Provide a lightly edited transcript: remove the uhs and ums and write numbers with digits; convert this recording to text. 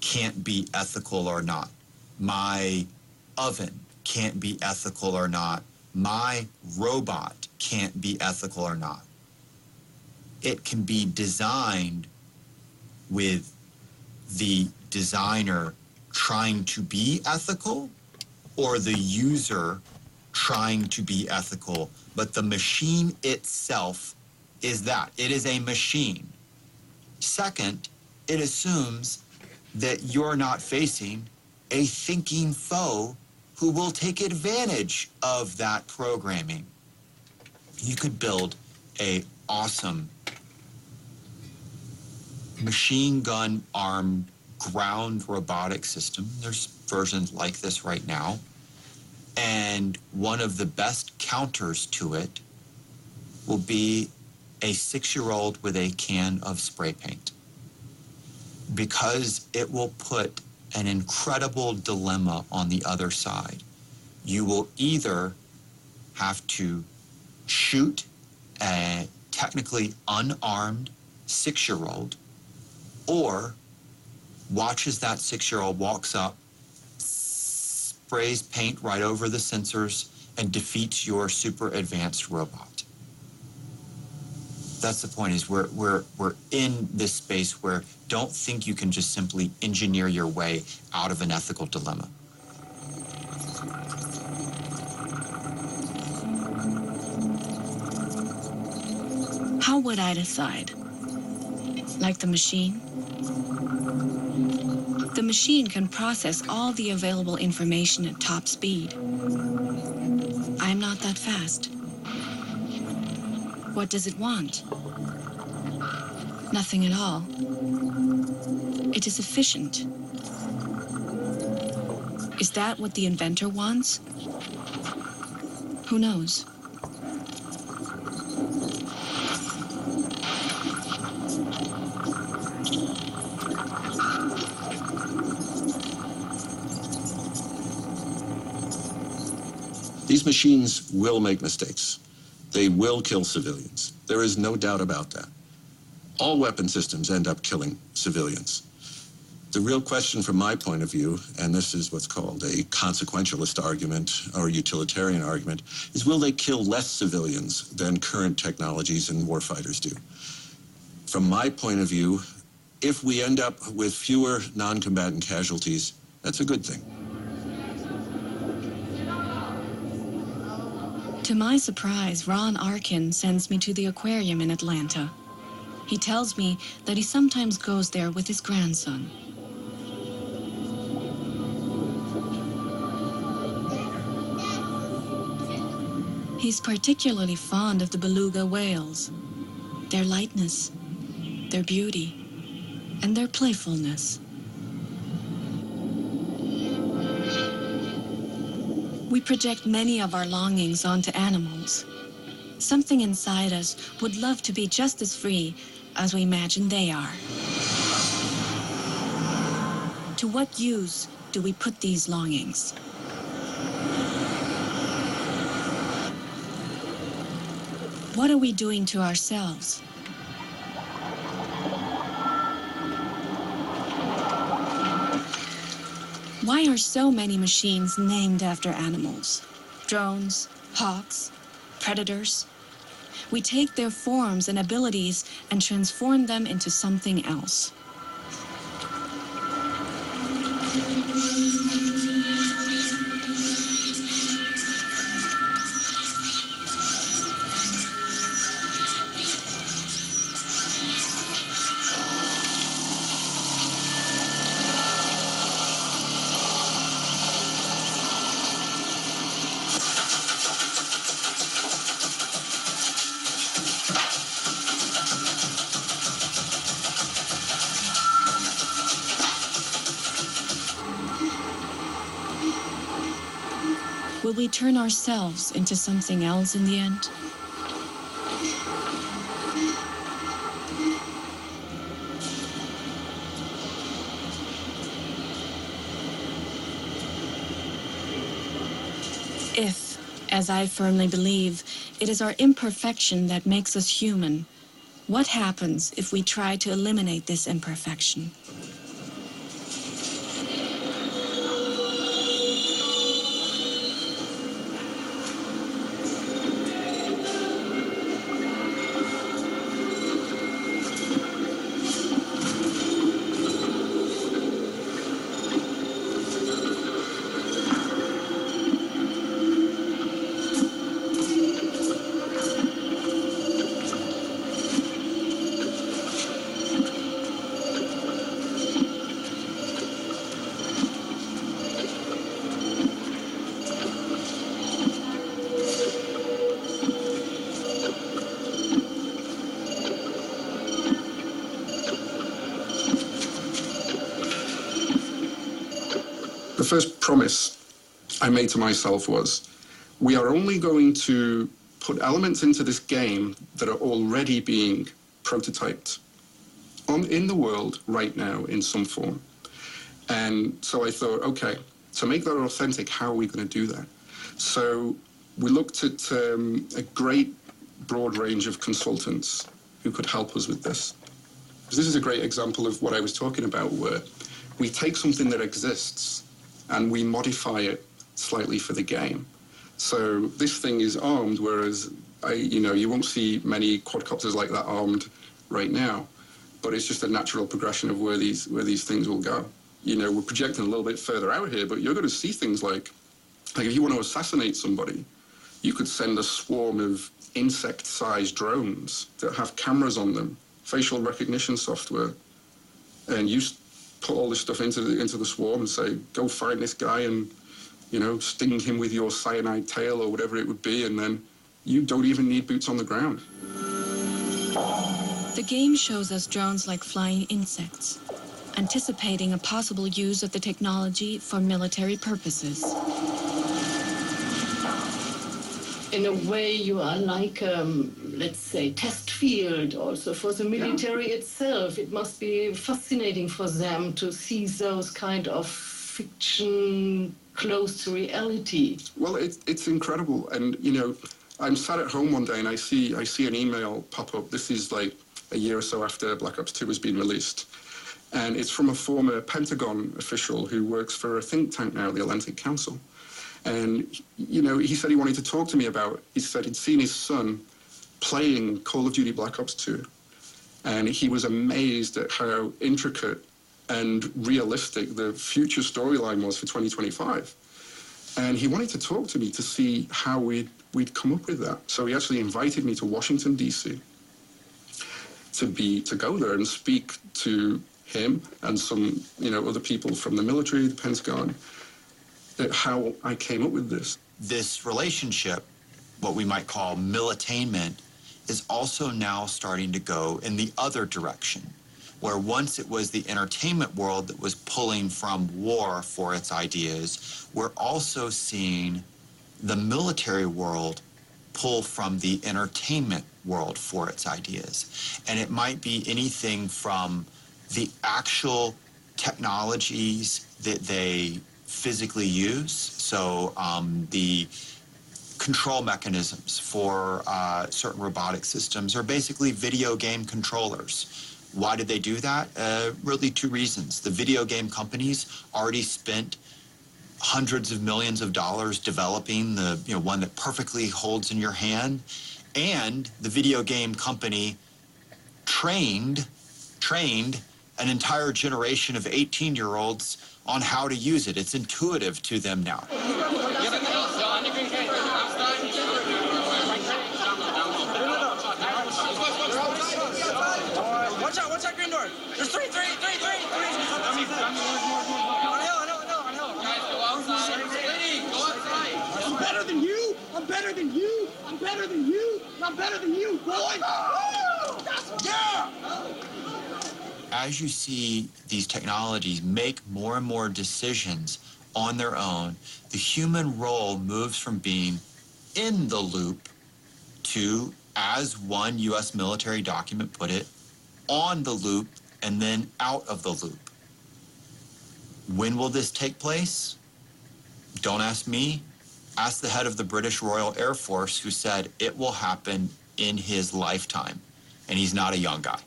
can't be ethical or not. My oven can't be ethical or not. My robot can't be ethical or not. It can be designed with the designer trying to be ethical or the user trying to be ethical. But the machine itself is that. It is a machine. Second, it assumes that you're not facing a thinking foe who will take advantage of that programming. You could build an awesome machine gun armed ground robotic system. There's versions like this right now. And one of the best counters to it will be a 6-year-old with a can of spray paint, because it will put an incredible dilemma on the other side. You will either have to shoot a technically unarmed 6-year-old, or watch as that 6-year-old walks up, sprays paint right over the sensors, and defeats your super advanced robot. That's the point, is we're in this space where don't think you can just simply engineer your way out of an ethical dilemma. How would I decide? Like the machine? The machine can process all the available information at top speed. I'm not that fast. What does it want? Nothing at all. It is efficient. Is that what the inventor wants? Who knows? These machines will make mistakes. They will kill civilians. There is no doubt about that. All weapon systems end up killing civilians. The real question from my point of view, and this is what's called a consequentialist argument or utilitarian argument, is will they kill less civilians than current technologies and warfighters do? From my point of view, if we end up with fewer non-combatant casualties, that's a good thing. To my surprise, Ron Arkin sends me to the aquarium in Atlanta. He tells me that he sometimes goes there with his grandson. He's particularly fond of the beluga whales, their lightness, their beauty, and their playfulness. We project many of our longings onto animals. Something inside us would love to be just as free as we imagine they are. To what use do we put these longings? What are we doing to ourselves? Why are so many machines named after animals? Drones, hawks, predators. We take their forms and abilities and transform them into something else. Will we turn ourselves into something else in the end? If, as I firmly believe, it is our imperfection that makes us human, what happens if we try to eliminate this imperfection? first promise I made to myself was, we are only going to put elements into this game that are already being prototyped in the world right now in some form. And so I thought, okay, to make that authentic, how are we going to do that? So we looked at a great broad range of consultants who could help us with this. Because this is a great example of what I was talking about, where we take something that exists and we modify it slightly for the game. So this thing is armed, whereas you won't see many quadcopters like that armed right now. But it's just a natural progression of where these things will go. We're projecting a little bit further out here, but you're going to see things like if you want to assassinate somebody, you could send a swarm of insect-sized drones that have cameras on them, facial recognition software, and you put all this stuff into the swarm and say, go find this guy and sting him with your cyanide tail or whatever it would be, and then you don't even need boots on the ground. The game shows us drones like flying insects, anticipating a possible use of the technology for military purposes. In a way, you are like, let's say, test field also for the military itself. It must be fascinating for them to see those kind of fiction close to reality. Well, it's incredible. And, I'm sat at home one day and I see an email pop up. This is like a year or so after Black Ops 2 has been released. And it's from a former Pentagon official who works for a think tank now, the Atlantic Council. And, he said he wanted to talk to me about, he said he'd seen his son playing Call of Duty Black Ops 2. And he was amazed at how intricate and realistic the future storyline was for 2025. And he wanted to talk to me to see how we'd come up with that. So he actually invited me to Washington, D.C. to go there and speak to him and some, other people from the military, the Pentagon, how I came up with this. This relationship, what we might call militainment, is also now starting to go in the other direction, where once it was the entertainment world that was pulling from war for its ideas, we're also seeing the military world pull from the entertainment world for its ideas. And it might be anything from the actual technologies that they physically use, so the control mechanisms for certain robotic systems are basically video game controllers. Why did they do that? Really two reasons. The video game companies already spent hundreds of millions of dollars developing the one that perfectly holds in your hand, and the video game company trained an entire generation of 18-year-olds on how to use it. It's intuitive to them now. Watch out, green door. There's three. On hill. I'm better than you. I'm better than you. I'm better than you. I'm better than you, boy. Yeah. As you see these technologies make more and more decisions on their own, the human role moves from being in the loop to, as one U.S. military document put it, on the loop and then out of the loop. When will this take place? Don't ask me. Ask the head of the British Royal Air Force, who said it will happen in his lifetime. And he's not a young guy.